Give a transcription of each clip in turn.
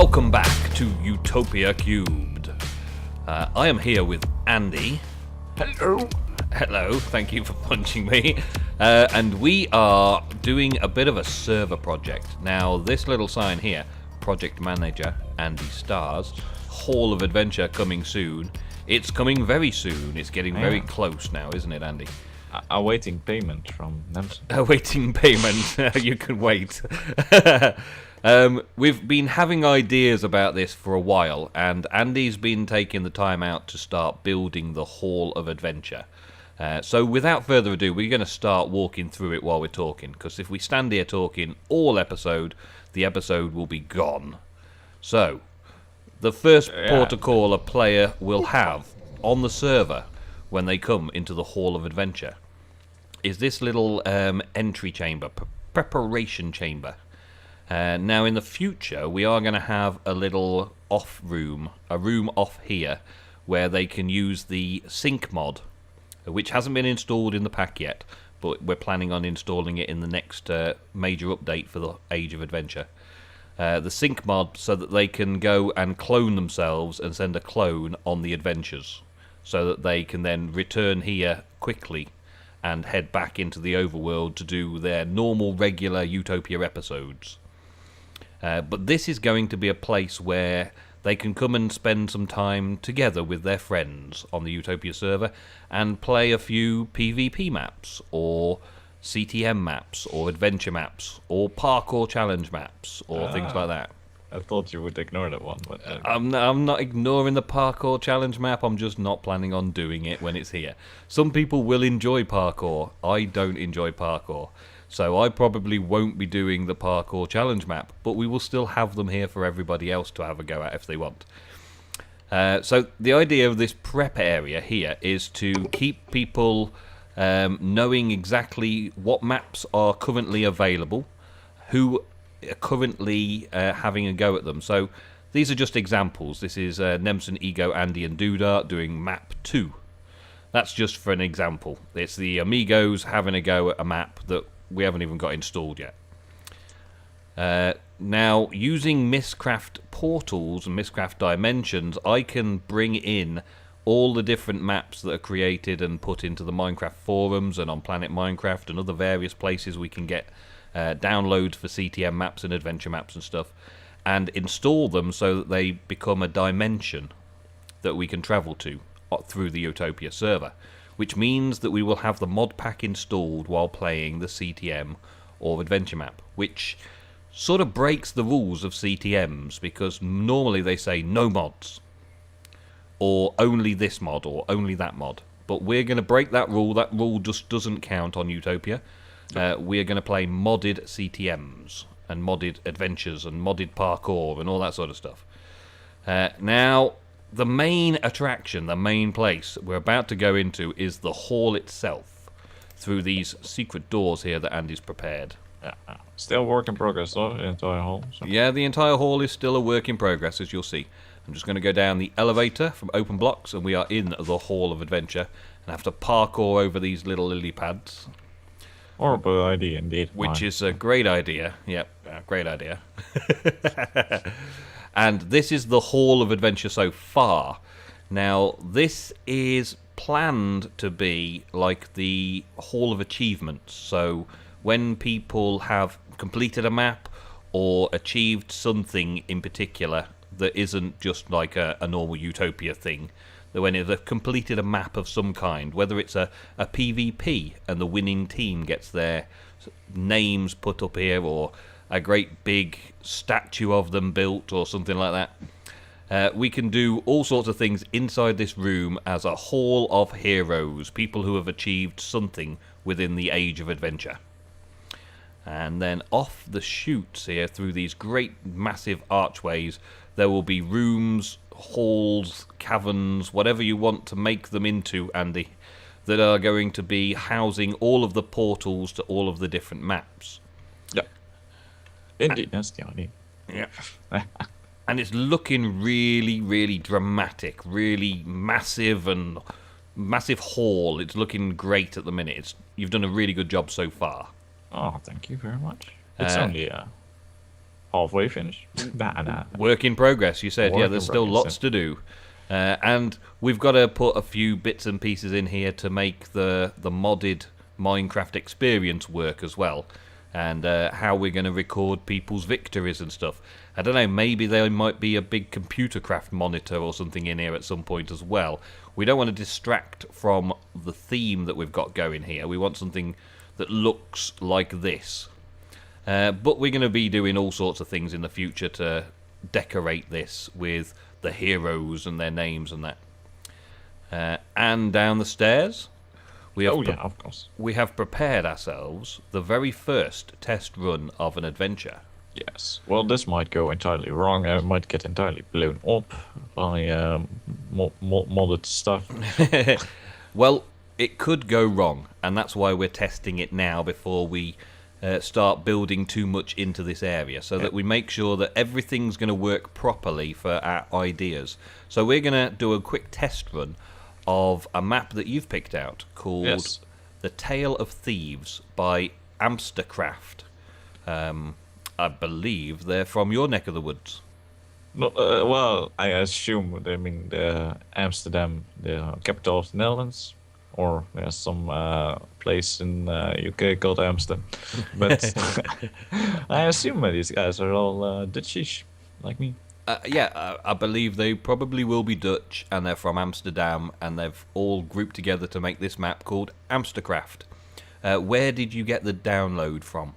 Welcome back to Utopia Cubed. I am here with Andy. Hello. Hello, thank you for punching me. And we are doing a bit of a server project. Now, this little sign here, Project Manager, Andy Stars, Hall of Adventure coming soon. It's coming very soon. It's getting very close now, isn't it, Andy? Awaiting payment from Nemsun. Awaiting payment. You can wait. We've been having ideas about this for a while, and Andy's been taking the time out to start building the Hall of Adventure. So without further ado, we're going to start walking through it while we're talking, because if we stand here talking all episode, the episode will be gone. So, the first port of call a player will have on the server when they come into the Hall of Adventure is this little entry chamber, preparation chamber. Now in the future we are going to have a little off room, a room off here where they can use the sync mod, which hasn't been installed in the pack yet, but we're planning on installing it in the next major update for the Age of Adventure. The sync mod, so that they can go and clone themselves and send a clone on the adventures, so that they can then return here quickly and head back into the overworld to do their normal regular Utopia episodes. But this is going to be a place where they can come and spend some time together with their friends on the Utopia server and play a few PvP maps, or CTM maps, or adventure maps, or parkour challenge maps, or things like that. I thought you would ignore that one, but I'm not ignoring the parkour challenge map, I'm just not planning on doing it when it's here. Some people will enjoy parkour, I don't enjoy parkour. So I probably won't be doing the parkour challenge map, but we will still have them here for everybody else to have a go at if they want. So the idea of this prep area here is to keep people knowing exactly what maps are currently available, who are currently having a go at them. So these are just examples. This is Nemsun, Ego, Andy and Dudart doing map 2. That's just for an example. It's the amigos having a go at a map that we haven't even got installed yet. Now, using Mistcraft portals and Mistcraft dimensions, I can bring in all the different maps that are created and put into the Minecraft forums and on Planet Minecraft and other various places we can get downloads for CTM maps and adventure maps and stuff, and install them so that they become a dimension that we can travel to through the Utopia server, which means that we will have the Modpack installed while playing the CTM or adventure map, which sort of breaks the rules of CTMs, because normally they say no mods, or only this mod, or only that mod. But we're going to break that rule. That rule just doesn't count on Utopia. We are going to play modded CTMs, and modded adventures, and modded parkour, and all that sort of stuff. Now, the main attraction, the main place we're about to go into is the hall itself, through these secret doors here that Andy's prepared. Still work in progress though, the entire hall. So. Yeah, the entire hall is still a work in progress, as you'll see. I'm just going to go down the elevator from open blocks, and we are in the Hall of Adventure, and have to parkour over these little lily pads. Horrible idea indeed. Which is a great idea. Yep, great idea. And this is the Hall of Adventure so far. Now, this is planned to be like the Hall of Achievements. So, when people have completed a map or achieved something in particular that isn't just like a normal Utopia thing, that when they've completed a map of some kind, whether it's a PvP and the winning team gets their names put up here, or a great big statue of them built, or something like that, we can do all sorts of things inside this room as a hall of heroes, people who have achieved something within the Age of Adventure. And then off the chutes here, through these great massive archways, there will be rooms, halls, caverns, whatever you want to make them into, Andy, that are going to be housing all of the portals to all of the different maps. Yeah. Indeed, that's the idea. Yeah. And it's looking really, really dramatic, really massive, and massive hall. It's looking great at the minute. You've done a really good job so far. Oh, thank you very much. It's only halfway finished. Nah. Work in progress, you said. Work Yeah, in there's still progress, lots to do. And we've got to put a few bits and pieces in here to make the modded Minecraft experience work as well. And how we're going to record people's victories and stuff. I don't know, maybe there might be a big computercraft monitor or something in here at some point as well. We don't want to distract from the theme that we've got going here. We want something that looks like this. But we're going to be doing all sorts of things in the future to decorate this with the heroes and their names and that. And down the stairs, we have Of course. we have prepared ourselves the very first test run of an adventure. Yes. Well, this might go entirely wrong. I might get entirely blown up by modded stuff. Well, it could go wrong, and that's why we're testing it now before we start building too much into this area, so that we make sure that everything's going to work properly for our ideas. So we're going to do a quick test run of a map that you've picked out called The Tale of Thieves by Utopia§. I believe they're from your neck of the woods. No, well, I assume they mean the Amsterdam, the capital of the Netherlands, or there's some place in UK called Amsterdam. But I assume that these guys are all Dutchish, like me. I believe they probably will be Dutch, and they're from Amsterdam, and they've all grouped together to make this map called Utopia§. Where did you get the download from?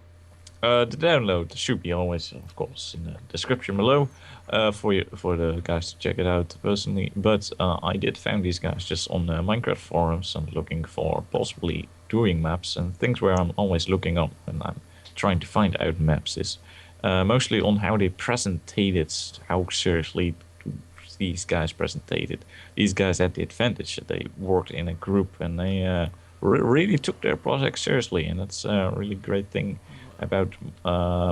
The download should be always, of course, in the description below for the guys to check it out personally. But I did find these guys just on the Minecraft forums and looking for possibly doing maps and things where I'm always looking up when I'm trying to find out maps is mostly on how they presented it, how seriously these guys presented it. These guys had the advantage that they worked in a group and they really took their project seriously, and that's a really great thing about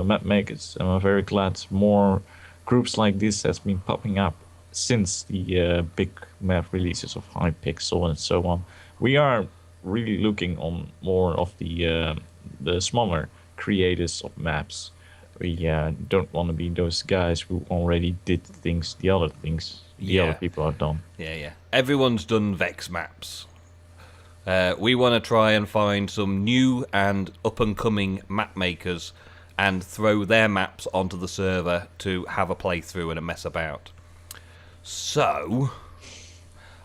map makers. I'm very glad more groups like this has been popping up since the big map releases of Hypixel and so on. We are really looking on more of the smaller creators of maps. We don't want to be those guys who already did the other things the other people have done. Yeah. Everyone's done Vex maps. We want to try and find some new and up-and-coming map makers and throw their maps onto the server to have a playthrough and a mess about. So,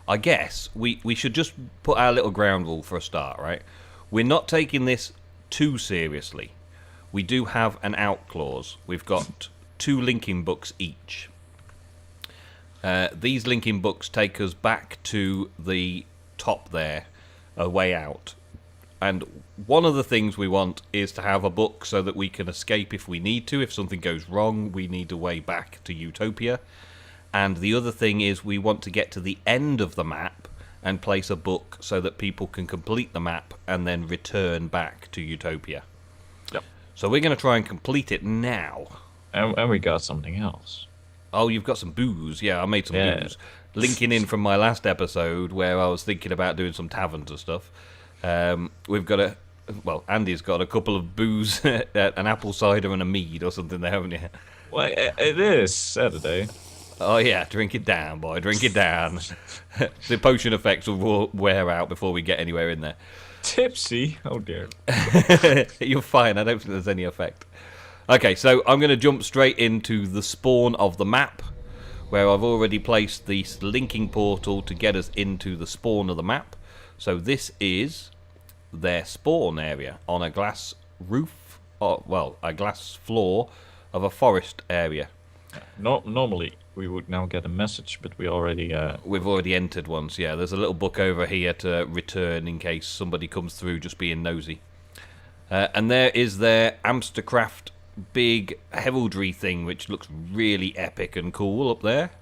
I guess we should just put our little ground rule for a start, right? We're not taking this too seriously. We do have an out clause. We've got 2 linking books each. These linking books take us back to the top there, a way out. And one of the things we want is to have a book so that we can escape if we need to. If something goes wrong, we need a way back to Utopia. And the other thing is we want to get to the end of the map and place a book so that people can complete the map and then return back to Utopia. Yep. So we're going to try and complete it now. And we got something else. Oh, you've got some booze. Yeah, I made some booze. Linking in from my last episode where I was thinking about doing some taverns and stuff. We've got Andy's got a couple of booze, an apple cider and a mead or something there, haven't you? Well, it is Saturday. Oh yeah, drink it down, boy, drink it down. The potion effects will wear out before we get anywhere in there. Tipsy? Oh dear. You're fine, I don't think there's any effect. Okay, so I'm going to jump straight into the spawn of the map, where I've already placed the linking portal to get us into the spawn of the map. So this is their spawn area on a glass roof, a glass floor of a forest area. Normally we would now get a message, but we've already entered once. Yeah, there's a little book over here to return in case somebody comes through just being nosy. And there is their Utopia$ big heraldry thing, which looks really epic and cool up there.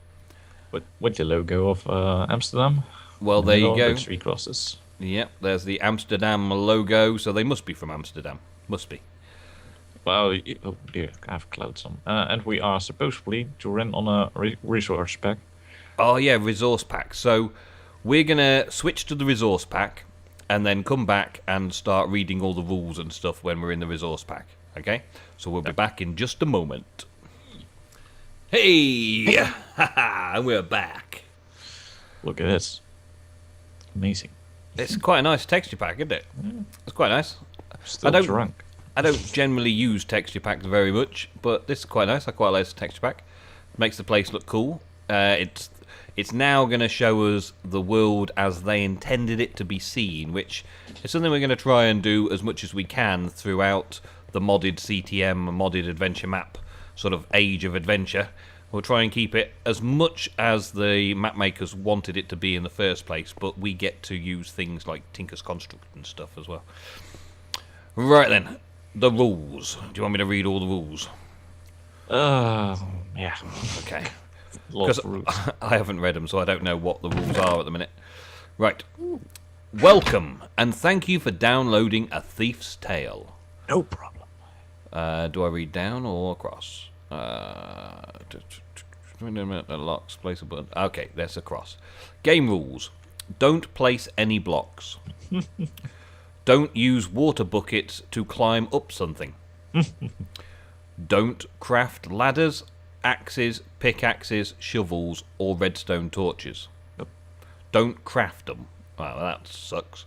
With the logo of Amsterdam. Well, there you go. 3 crosses. Yep, there's the Amsterdam logo, so they must be from Amsterdam. Must be. Well, oh dear, I have clouds on. And we are supposedly to run on a resource pack. Oh yeah, resource pack. So we're going to switch to the resource pack and then come back and start reading all the rules and stuff when we're in the resource pack. Okay? So we'll be back in just a moment. Hey! And we're back. Look at this. Amazing. It's quite a nice texture pack, isn't it? It's quite nice. Still drunk. I don't generally use texture packs very much, but this is quite nice. I quite like this texture pack. Makes the place look cool. It's now going to show us the world as they intended it to be seen, which is something we're going to try and do as much as we can throughout the modded CTM, modded adventure map sort of age of adventure. We'll try and keep it as much as the map makers wanted it to be in the first place, but we get to use things like Tinker's Construct and stuff as well. Right then, the rules. Do you want me to read all the rules? Yeah. Okay. Lots of rules. I haven't read them, so I don't know what the rules are at the minute. Right. Welcome, and thank you for downloading A Thief's Tale. No problem. Do I read down or across? Locks, place a button. Okay, that's across. Game rules. Don't place any blocks. Don't use water buckets to climb up something. Don't craft ladders, axes, pickaxes, shovels, or redstone torches. Yep. Don't craft them. Well, that sucks.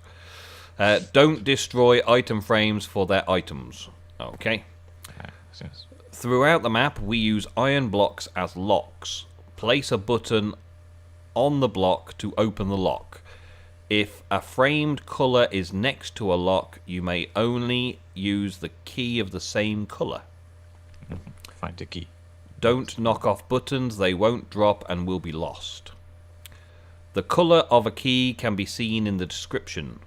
Don't destroy item frames for their items. Okay. Yes. Throughout the map, we use iron blocks as locks. Place a button on the block to open the lock. If a framed colour is next to a lock, you may only use the key of the same colour. Find the key. Don't knock off buttons, they won't drop and will be lost. The colour of a key can be seen in the description.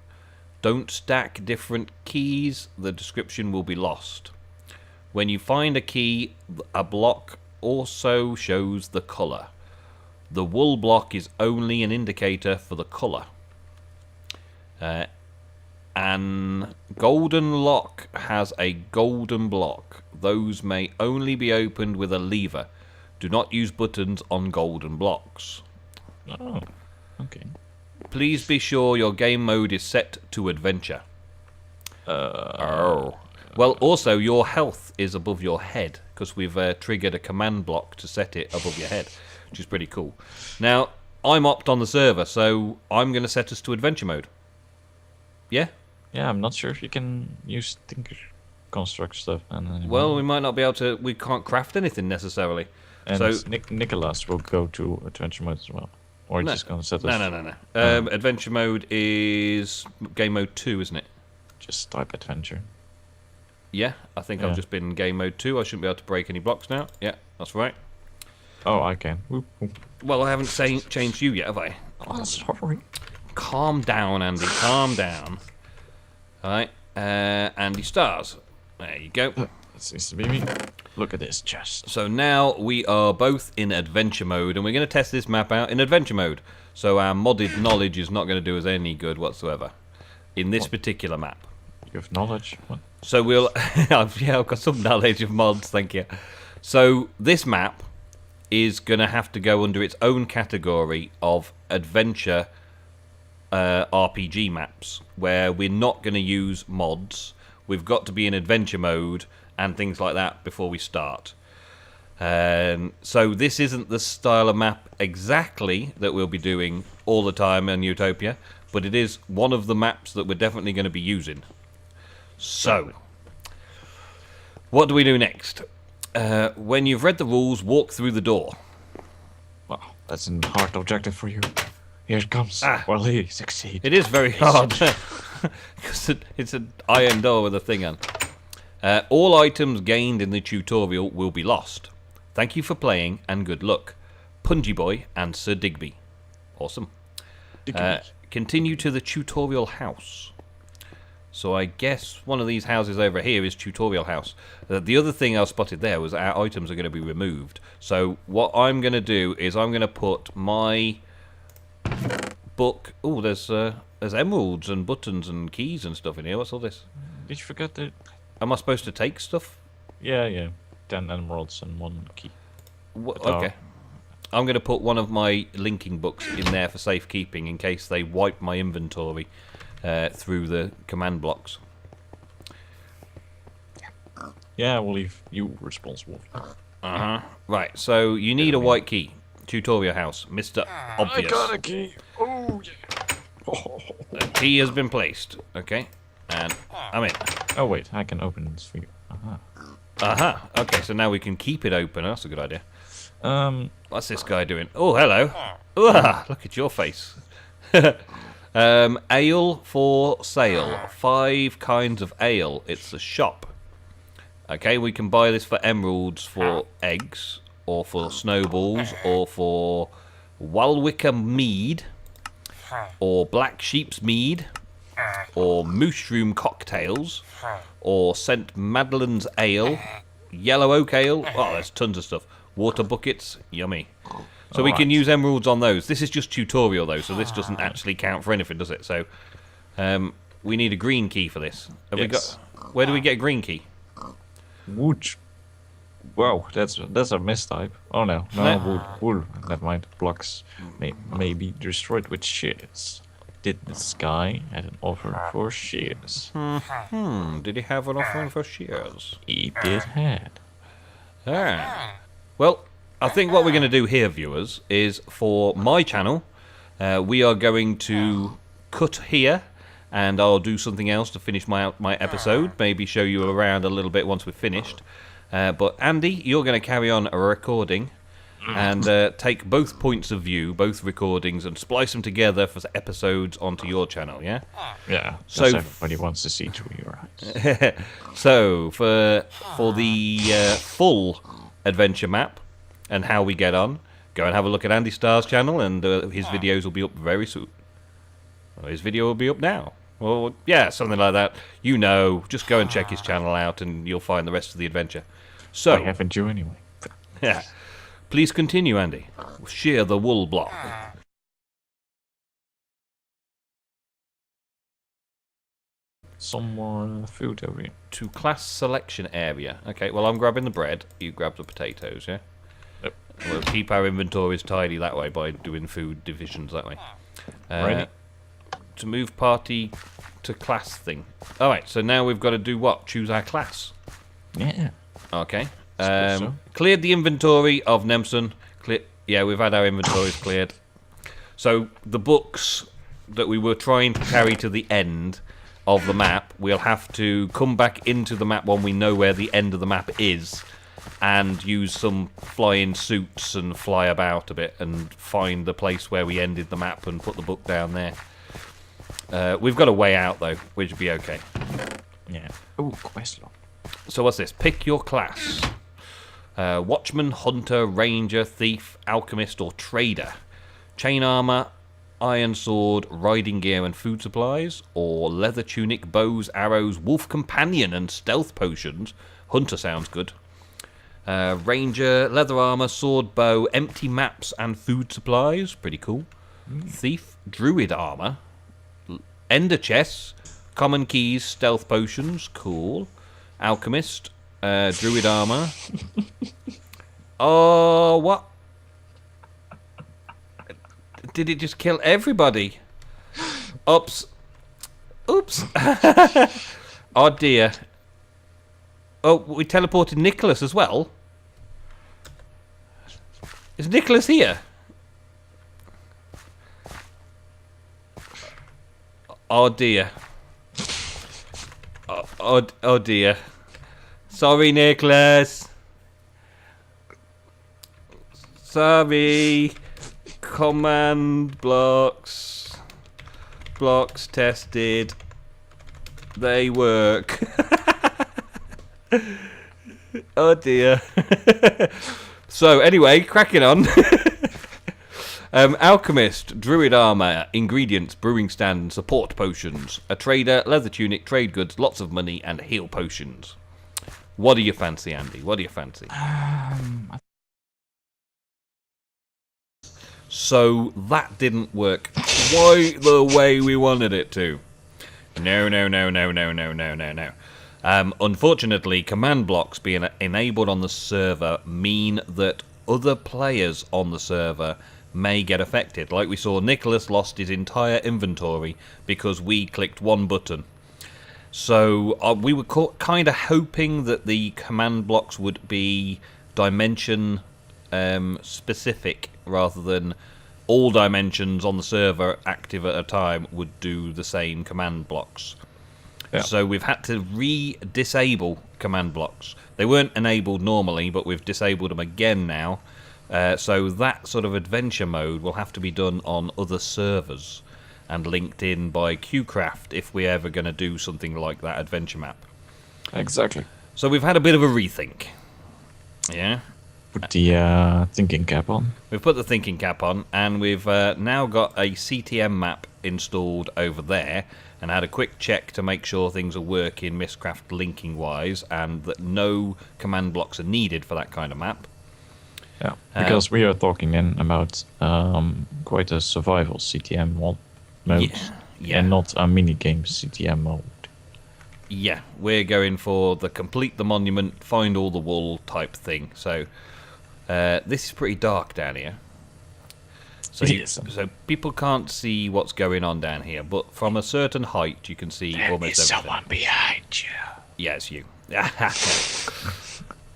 Don't stack different keys, the description will be lost. When you find a key, a block also shows the colour. The wool block is only an indicator for the colour. An golden lock has a golden block. Those may only be opened with a lever. Do not use buttons on golden blocks. Oh, okay. Please be sure your game mode is set to adventure. Well, also, your health is above your head, because we've triggered a command block to set it above your head, which is pretty cool. Now, I'm opt on the server, so I'm going to set us to adventure mode. Yeah? Yeah, I'm not sure if you can use Tinker Construct stuff. Well, we might not be able to... We can't craft anything, necessarily. And so Nicholas will go to adventure mode as well. Or just going to set us... No. Adventure mode is game mode 2, isn't it? Just type adventure. Yeah, I think I've just been in game mode 2. I shouldn't be able to break any blocks now. Yeah, that's right. Oh, I can. Whoop, whoop. Well, I haven't changed you yet, have I? Oh, sorry. Calm down, Andy. Calm down. All right. Andy Stars. There you go. That seems to be me. Look at this chest. So now we are both in adventure mode, and we're going to test this map out in adventure mode. So our modded knowledge is not going to do us any good whatsoever in this particular map. You have knowledge? What? So we'll... I've got some knowledge of mods, thank you. So this map is going to have to go under its own category of adventure RPG maps, where we're not going to use mods. We've got to be in adventure mode and things like that before we start. So this isn't the style of map exactly that we'll be doing all the time in Utopia, but it is one of the maps that we're definitely going to be using. So, what do we do next? When you've read the rules, walk through the door. Wow, that's a hard objective for you. Here it comes. Will he succeed? It is very hard. Because it's an iron door with a thing on. All items gained in the tutorial will be lost. Thank you for playing and good luck. Pungy Boy and Sir Digby. Awesome. Continue to the tutorial house. So I guess one of these houses over here is tutorial house. The other thing I spotted there was our items are going to be removed. So what I'm going to do is I'm going to put my book... Oh, there's emeralds and buttons and keys and stuff in here. What's all this? Did you forget that? Am I supposed to take stuff? Yeah. 10 emeralds and 1 key. Okay. I'm going to put one of my linking books in there for safekeeping in case they wipe my inventory through the command blocks. Yeah, we'll leave you responsible. Right, so you need a white key. Utopia house, Mr. Obvious. I got a key. Oh, yeah. The key has been placed. Okay, and I'm in. Oh, wait, I can open this for you. Okay, so now we can keep it open. That's a good idea. Um, What's this guy doing? Oh, hello. Ugh, look at your face. Ale for sale. 5 kinds of ale. It's a shop. Okay, we can buy this for emeralds for eggs, or for snowballs, or for Walwicker mead, or black sheep's mead, or mushroom cocktails, or St. Madeline's ale, yellow oak ale. Oh, there's tons of stuff. Water buckets, yummy. So we can use emeralds on those. This is just tutorial though, so this doesn't actually count for anything, does it? So we need a green key for this. Have we got? Where do we get a green key? wood. Wow, that's a mistype. Oh no, wool. Never mind. Blocks may be destroyed with shears. Did this guy have an offer for shears? Did he have an offering for shears? He did had. Well, I think what we're going to do here, viewers, is for my channel, we are going to cut here, and I'll do something else to finish my episode. Maybe show you around a little bit once we've finished. But Andy, you're going to carry on recording and take both points of view, both recordings, and splice them together for episodes onto your channel, yeah? Yeah, so everybody wants to see through your eyes. So, for the full adventure map and how we get on, go and have a look at Andy Starr's channel, and his videos will be up very soon. Well, his video will be up now. Well, yeah, something like that. You know, just go and check his channel out and you'll find the rest of the adventure. So, I haven't you anyway. Yeah. Please continue, Andy. Shear the wool block. Some more food over here. To class selection area. Okay, well, I'm grabbing the bread. You grab the potatoes, yeah? Yep. We'll keep our inventories tidy that way by doing food divisions that way. Ready? To move party to class thing. Alright, so now we've got to do what? Choose our class. Yeah. Okay. So. Cleared the inventory of Nemsun. Yeah, we've had our inventories cleared. So the books that we were trying to carry to the end of the map, we'll have to come back into the map when we know where the end of the map is, and use some flying suits and fly about a bit and find the place where we ended the map and put the book down there. We've got a way out though, which would be okay. Yeah. Oh, quest log. So what's this? Pick your class. Watchman, hunter, ranger, thief, alchemist, or trader. Chain armor, iron sword, riding gear and food supplies, or leather tunic, bows, arrows, wolf companion and stealth potions. Hunter sounds good. Ranger, leather armor, sword, bow, empty maps and food supplies. Pretty cool. Thief, druid armor, ender chests, common keys, stealth potions. Cool. Alchemist, druid armor. Oh, what? Did it just kill everybody? Oops. Oops. Oh dear. Oh, we teleported Nicholas as well. Is Nicholas here? Oh dear. Oh dear. Sorry, Nicholas. Sorry. Command blocks. Blocks tested. They work. Oh dear. So anyway, cracking on. Alchemist, druid armor, ingredients, brewing stand, and support potions. A trader, leather tunic, trade goods, lots of money, and heal potions. What do you fancy, Andy? What do you fancy? So that didn't work quite the way we wanted it to. No. Unfortunately, command blocks being enabled on the server mean that other players on the server may get affected. Like we saw, Nicholas lost his entire inventory because we clicked one button. So we were kind of hoping that the command blocks would be dimension specific rather than all dimensions on the server active at a time would do the same command blocks. Yeah. So we've had to disable command blocks. They weren't enabled normally, but we've disabled them again now. So that sort of adventure mode will have to be done on other servers and linked in by Qcraft if we're ever going to do something like that adventure map. Exactly. So we've had a bit of a rethink. Yeah. Put the thinking cap on. We've put the thinking cap on, and we've now got a CTM map installed over there, and had a quick check to make sure things are working Mistcraft linking wise, and that no command blocks are needed for that kind of map. Yeah, because we are talking then about quite a survival CTM mode, Yeah. and not a minigame CTM mode. Yeah, we're going for the complete the monument, find all the wool type thing. So this is pretty dark down here. So, so people can't see what's going on down here, but from a certain height you can see almost everything. Someone behind you. Yeah, it's you.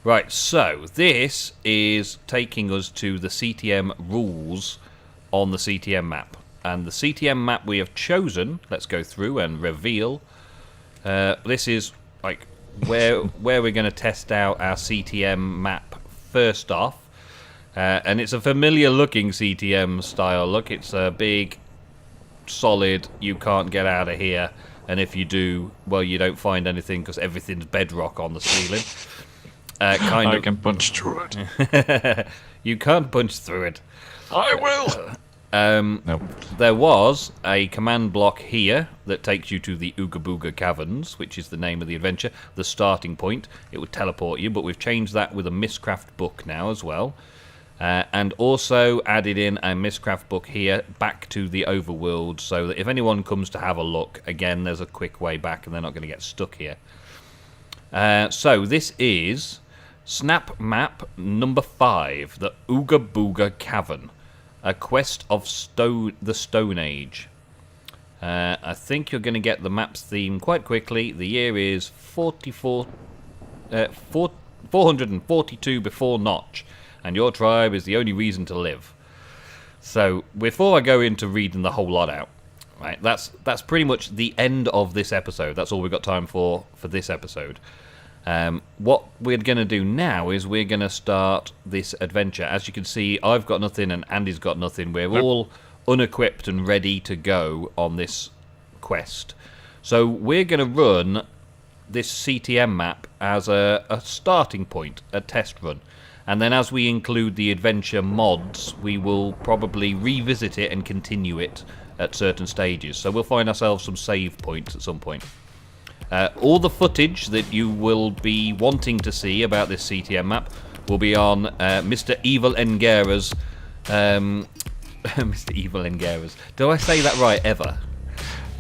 Right, so this is taking us to the CTM rules on the CTM map. And the CTM map we have chosen, let's go through and reveal. This is like where we're going to test out our CTM map first off. And it's a familiar looking CTM style look. It's a big, solid, you can't get out of here. And if you do, well, you don't find anything because everything's bedrock on the ceiling. I can punch through it. You can't punch through it. I will. Nope. There was a command block here that takes you to the Ooga Booga Caverns, which is the name of the adventure, the starting point. It would teleport you, but we've changed that with a Mistcraft book now as well. And also added in a Mistcraft book here back to the overworld, so that if anyone comes to have a look, again, there's a quick way back and they're not going to get stuck here. So this is Snap Map number 5, the Ooga Booga Cavern, a quest of the Stone Age. I think you're going to get the map's theme quite quickly. The year is 442 before Notch, and your tribe is the only reason to live. So before I go into reading the whole lot out, right, that's pretty much the end of this episode. That's all we've got time for this episode. What we're going to do now is we're going to start this adventure. As you can see, I've got nothing and Andy's got nothing. We're all unequipped and ready to go on this quest. So we're going to run this CTM map as a starting point, a test run. And then as we include the adventure mods, we will probably revisit it and continue it at certain stages. So we'll find ourselves some save points at some point. All the footage that you will be wanting to see about this CTM map will be on Mr. Evil Engara's... Mr. Evil Engara's... Do I say that right, ever?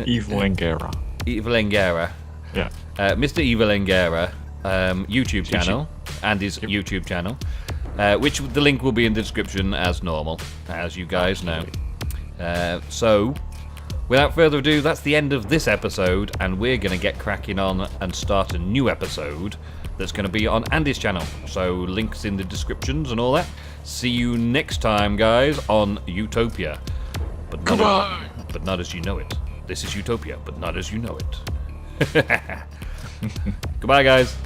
Evil Engara. Evil Engara. Yeah. Mr. Evil Engara YouTube channel, and his YouTube channel, which the link will be in the description as normal, as you guys know. So... without further ado, that's the end of this episode, and we're going to get cracking on and start a new episode that's going to be on Andy's channel. So links in the descriptions and all that. See you next time, guys, on Utopia. But not as you know it. This is Utopia, but not as you know it. Goodbye, guys.